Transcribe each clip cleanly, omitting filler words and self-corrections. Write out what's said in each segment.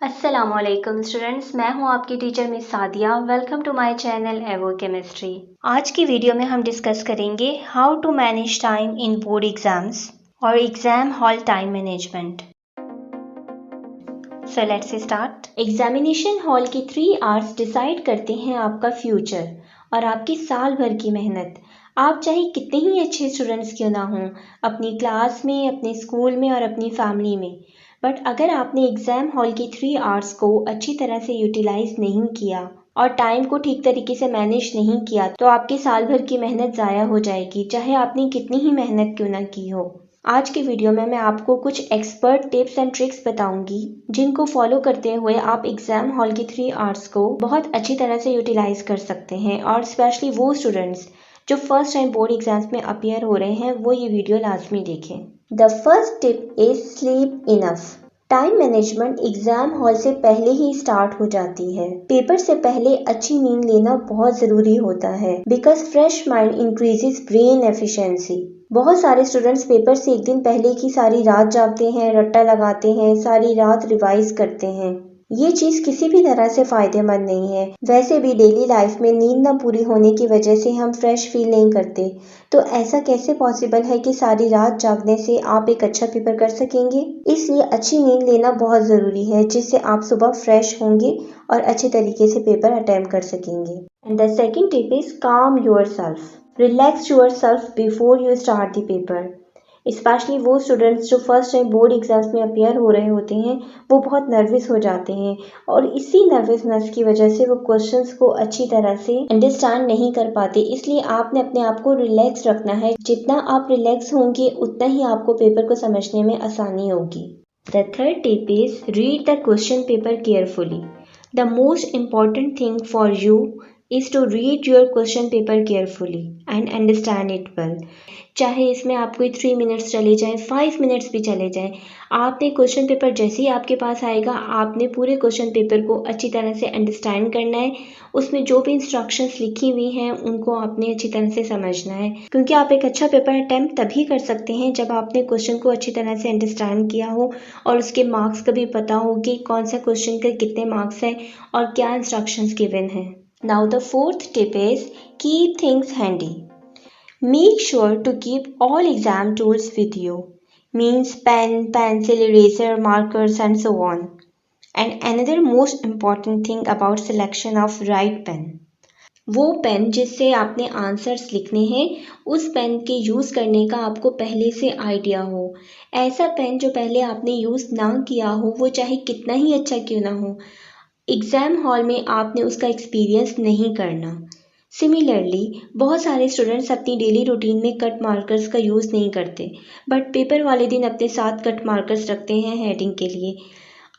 अस्सलामुअलैकुम स्टूडेंट्स, मैं हूं आपकी teacher miss Sadiya. Welcome to my channel Evo chemistry. आज की वीडियो में हम डिस्कस करेंगे how to manage time in board exams और exam hall time management. So let's start. Examination hall के 3 आवर्स डिसाइड करते हैं आपका फ्यूचर और आपकी साल भर की मेहनत। आप चाहे कितने ही अच्छे स्टूडेंट्स क्यों ना हों, अपनी क्लास में, अपने स्कूल में और अपनी फैमिली में, बट अगर आपने एग्ज़ाम हॉल की 3 आवर्स को अच्छी तरह से यूटिलाइज नहीं किया और टाइम को ठीक तरीके से मैनेज नहीं किया तो आपकी साल भर की मेहनत ज़ाया हो जाएगी, चाहे आपने कितनी ही मेहनत क्यों ना की हो। आज की वीडियो में मैं आपको कुछ एक्सपर्ट टिप्स एंड ट्रिक्स बताऊंगी जिनको फॉलो करते हुए आप एग्जाम हॉल की 3 आवर्स को बहुत अच्छी तरह से यूटिलाइज कर सकते हैं। और स्पेशली वो स्टूडेंट्स जो फर्स्ट टाइम बोर्ड एग्जाम्स में अपीयर हो रहे हैं वो ये वीडियो लाजमी देखें। The first tip is sleep enough. Time management exam hall से पहले ही स्टार्ट हो जाती है। पेपर से पहले अच्छी नींद लेना बहुत जरूरी होता है because fresh mind increases brain efficiency. बहुत सारे स्टूडेंट्स पेपर से एक दिन पहले की सारी रात जागते हैं, रट्टा लगाते हैं, सारी रात रिवाइज करते हैं। ये चीज किसी भी तरह से फायदेमंद नहीं है। वैसे भी डेली लाइफ में नींद न पूरी होने की वजह से हम फ्रेश फील नहीं करते, तो ऐसा कैसे पॉसिबल है कि सारी रात जागने से आप एक अच्छा पेपर कर सकेंगे। इसलिए अच्छी नींद लेना बहुत ज़रूरी है जिससे आप सुबह फ्रेश होंगे और अच्छे तरीके से पेपर अटेम्प्ट कर सकेंगे। And the second tip is काम your self. Relax your self before you start the paper. Specially वो स्टूडेंट्स जो फर्स्ट टाइम बोर्ड एग्जाम्स में अपेयर हो रहे होते हैं वो बहुत नर्वस हो जाते हैं और इसी नर्वसनेस की वजह से वो क्वेश्चंस को अच्छी तरह से अंडरस्टैंड नहीं कर पाते। इसलिए आपने अपने आप को रिलैक्स रखना है। जितना आप रिलैक्स होंगे उतना ही आपको पेपर को समझने में आसानी होगी। The third tip is read the question paper carefully. The most important thing for you is to read your question paper carefully and understand it well। चाहे इसमें आपको 3 मिनट्स चले जाएं, 5 मिनट्स भी चले जाएं, आपने क्वेश्चन पेपर जैसे ही आपके पास आएगा आपने पूरे क्वेश्चन पेपर को अच्छी तरह से अंडरस्टैंड करना है। उसमें जो भी इंस्ट्रक्शंस लिखी हुई हैं उनको आपने अच्छी तरह से समझना है, क्योंकि आप एक अच्छा पेपर अटैम्प्ट तभी कर सकते हैं जब आपने क्वेश्चन को अच्छी तरह से अंडरस्टैंड किया हो और उसके मार्क्स का भी पता हो कि कौन सा क्वेश्चन के कितने मार्क्स हैं और क्या इंस्ट्रक्शंस गिवन हैं। Now the fourth tip is keep things handy. Make sure to keep all exam tools with you. Means pen, pencil, eraser, markers and so on. And another most important thing about selection of right pen. वो pen जिससे आपने answers लिखने हैं उस pen के use करने का आपको पहले से आइडिया हो। ऐसा पेन जो पहले आपने यूज़ ना किया हो वो चाहे कितना ही अच्छा क्यों ना हो, एग्ज़ाम हॉल में आपने उसका एक्सपीरियंस नहीं करना। सिमिलरली बहुत सारे स्टूडेंट्स अपनी डेली रूटीन में कट मार्कर्स का यूज़ नहीं करते बट पेपर वाले दिन अपने साथ कट मार्कर्स रखते हैं हेडिंग के लिए।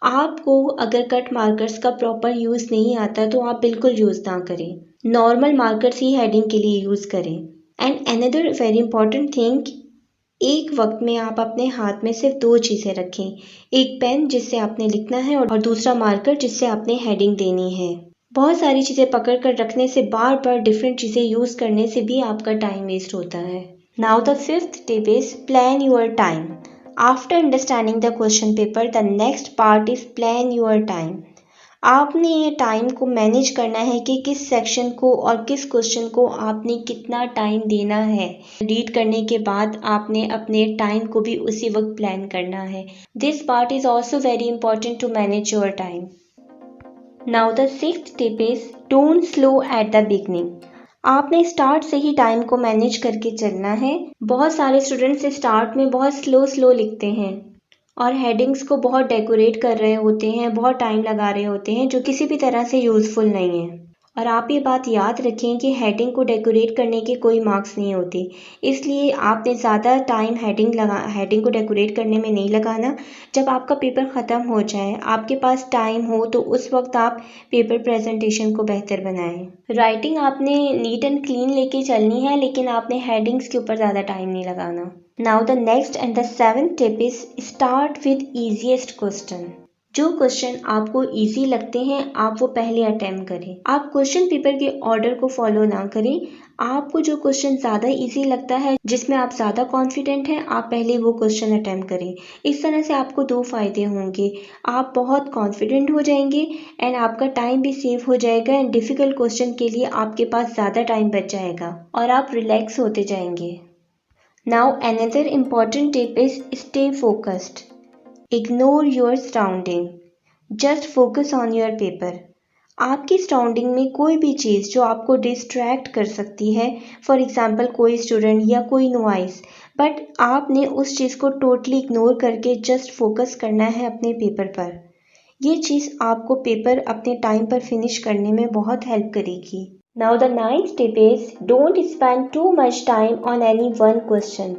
आपको अगर कट मार्कर्स का प्रॉपर यूज़ नहीं आता तो आप बिल्कुल यूज़ ना करें, नॉर्मल मार्कर्स ही हेडिंग के लिए यूज़ करें। And another very important thing, एक वक्त में आप अपने हाथ में सिर्फ 2 चीज़ें रखें, एक पेन जिससे आपने लिखना है और दूसरा मार्कर जिससे आपने हेडिंग देनी है। बहुत सारी चीज़ें पकड़ कर रखने से, बार बार डिफरेंट चीज़ें यूज़ करने से भी आपका टाइम वेस्ट होता है। Now the fifth tip is plan your time. After understanding the question paper the next part is plan your time. आपने ये टाइम को मैनेज करना है कि किस सेक्शन को और किस क्वेश्चन को आपने कितना टाइम देना है। रीड करने के बाद आपने अपने टाइम को भी उसी वक्त प्लान करना है। This part is also very important to manage your time. Now the sixth tip is don't slow at the beginning. आपने स्टार्ट से ही टाइम को मैनेज करके चलना है। बहुत सारे स्टूडेंट्स स्टार्ट में बहुत स्लो लिखते हैं और हेडिंग्स को बहुत डेकोरेट कर रहे होते हैं, बहुत टाइम लगा रहे होते हैं, जो किसी भी तरह से यूज़फुल नहीं है। और आप ये बात याद रखें कि हेडिंग को डेकोरेट करने के कोई मार्क्स नहीं होते, इसलिए आपने ज़्यादा टाइम हेडिंग को डेकोरेट करने में नहीं लगाना। जब आपका पेपर ख़त्म हो जाए, आपके पास टाइम हो, तो उस वक्त आप पेपर प्रेजेंटेशन को बेहतर बनाएं। राइटिंग आपने नीट एंड क्लीन लेके चलनी है, लेकिन आपने हेडिंग्स के ऊपर ज़्यादा टाइम नहीं लगाना। Now the next and the seventh tip is start with easiest question. जो क्वेश्चन आपको इजी लगते हैं आप वो पहले अटेम्प्ट करें। आप क्वेश्चन पेपर के ऑर्डर को फॉलो ना करें। आपको जो क्वेश्चन ज़्यादा इजी लगता है, जिसमें आप ज़्यादा कॉन्फिडेंट हैं, आप पहले वो क्वेश्चन अटेम्प्ट करें। इस तरह से आपको 2 फ़ायदे होंगे। आप बहुत कॉन्फिडेंट हो जाएंगे एंड आपका टाइम भी सेव हो जाएगा एंड डिफ़िकल्ट क्वेश्चन के लिए आपके पास ज़्यादा टाइम बच जाएगा और आप रिलैक्स होते जाएंगे। Now another important tip is stay focused. Ignore your surrounding, just focus on your paper. आपकी सराउंडिंग में कोई भी चीज़ जो आपको डिस्ट्रैक्ट कर सकती है, फॉर एग्जांपल कोई स्टूडेंट या कोई नॉइस, बट आपने उस चीज़ को टोटली इग्नोर करके जस्ट फोकस करना है अपने पेपर पर। ये चीज़ आपको पेपर अपने टाइम पर फिनिश करने में बहुत हेल्प करेगी। Now the ninth tip is don't spend too much time on any one question.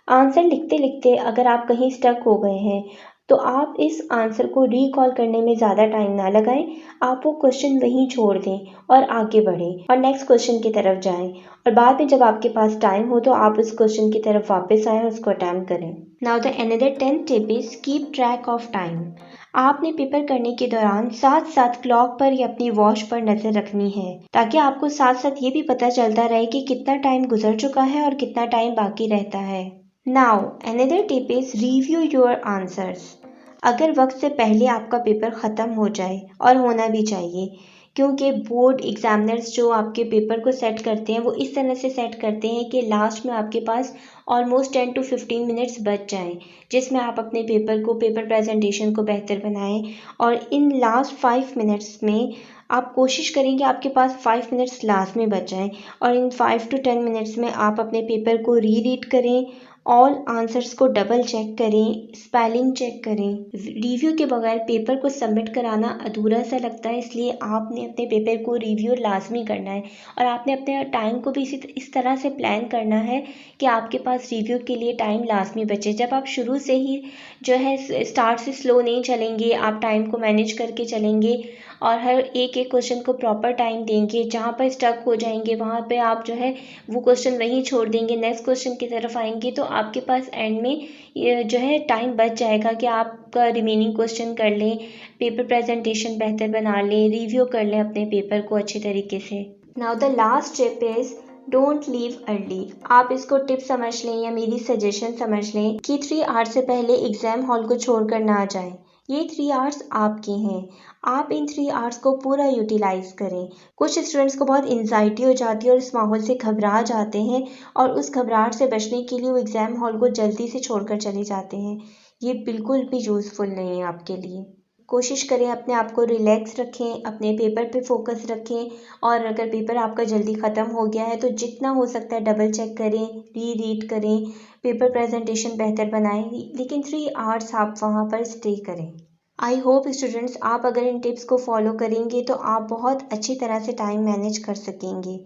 Answer लिखते लिखते अगर आप कहीं स्टक हो गए हैं तो आप इस आंसर को रिकॉल करने में ज़्यादा टाइम ना लगाएं। आप वो क्वेश्चन वहीं छोड़ दें और आगे बढ़ें और नेक्स्ट क्वेश्चन की तरफ जाएं और बाद में जब आपके पास टाइम हो तो आप उस क्वेश्चन की तरफ वापस आएं और उसको अटैम्प्ट करें। Now the another 10th tip is keep track of time. आपने पेपर करने के दौरान साथ साथ क्लॉक पर या अपनी वॉच पर नज़र रखनी है ताकि आपको साथ साथ ये भी पता चलता रहे कि कितना टाइम गुजर चुका है और कितना टाइम बाकी रहता है। Now another tip is review your answers. अगर वक्त से पहले आपका पेपर ख़त्म हो जाए, और होना भी चाहिए, क्योंकि बोर्ड एग्जामिनर्स जो आपके पेपर को सेट करते हैं वो इस तरह से सेट करते हैं कि लास्ट में आपके पास ऑलमोस्ट 10 to 15 मिनट्स बच जाएं, जिसमें आप अपने पेपर प्रेजेंटेशन को बेहतर बनाएं। और इन लास्ट 5 मिनट्स में आप कोशिश करेंगे आपके पास 5 मिनट्स लास्ट में बच जाएं और इन 5 to 10 मिनट्स में आप अपने पेपर को रीड करें, ऑल आंसर्स को डबल चेक करें, स्पेलिंग चेक करें। रिव्यू के बगैर पेपर को सबमिट कराना अधूरा सा लगता है, इसलिए आपने अपने पेपर को रिव्यू लाजमी करना है और आपने अपने टाइम को भी इस तरह से प्लान करना है कि आपके पास रिव्यू के लिए टाइम लाजमी बचे। जब आप शुरू से ही जो है स्टार्ट से स्लो नहीं चलेंगे, आप टाइम को मैनेज करके चलेंगे और हर एक एक क्वेश्चन को प्रॉपर टाइम देंगे, जहाँ पर स्टक हो जाएंगे वहाँ पे आप जो है वो क्वेश्चन वहीं छोड़ देंगे, नेक्स्ट क्वेश्चन की तरफ आएंगे, तो आपके पास एंड में ये जो है टाइम बच जाएगा कि आपका रिमेनिंग क्वेश्चन कर लें, पेपर प्रेजेंटेशन बेहतर बना लें, रिव्यू कर लें अपने पेपर को अच्छे तरीके से। Now the last tip is don't leave early. आप इसको टिप समझ लें या मेरी सजेशन समझ लें कि 3 आवर्स से पहले एग्ज़ाम हॉल को छोड़कर ना जाएं। ये 3 आवर्स आपके हैं, आप इन 3 आवर्स को पूरा यूटिलाइज करें। कुछ स्टूडेंट्स को बहुत एंजाइटी हो जाती है और इस माहौल से घबरा जाते हैं और उस घबराहट से बचने के लिए वो एग्ज़ाम हॉल को जल्दी से छोड़कर चले जाते हैं। ये बिल्कुल भी यूज़फुल नहीं है आपके लिए। कोशिश करें अपने आप को रिलैक्स रखें, अपने पेपर पे फोकस रखें और अगर पेपर आपका जल्दी ख़त्म हो गया है तो जितना हो सकता है डबल चेक करें, रीड करें, पेपर प्रेजेंटेशन बेहतर बनाएं, लेकिन 3 आवर्स आप वहाँ पर स्टे करें। आई होप स्टूडेंट्स आप अगर इन टिप्स को फॉलो करेंगे तो आप बहुत अच्छी तरह से टाइम मैनेज कर सकेंगे।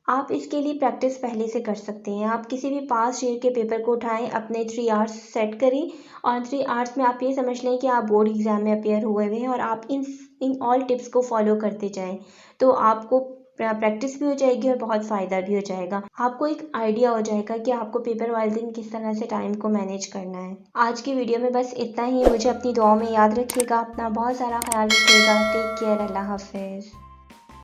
आप इसके लिए प्रैक्टिस पहले से कर सकते हैं। आप किसी भी पास्ट ईयर के पेपर को उठाएं, अपने 3 आवर्स सेट करें और 3 आवर्स में आप ये समझ लें कि आप बोर्ड एग्ज़ाम में अपेयर हुए हुए हैं और आप इन ऑल टिप्स को फॉलो करते जाएं, तो आपको प्रैक्टिस भी हो जाएगी और बहुत फ़ायदा भी हो जाएगा। आपको एक आइडिया हो जाएगा कि आपको पेपर वाले दिन किस तरह से टाइम को मैनेज करना है। आज की वीडियो में बस इतना ही। मुझे अपनी दुआओं में याद रखिएगा, अपना बहुत सारा ख्याल रखिएगा। टेक केयर, अल्लाह हाफिज़।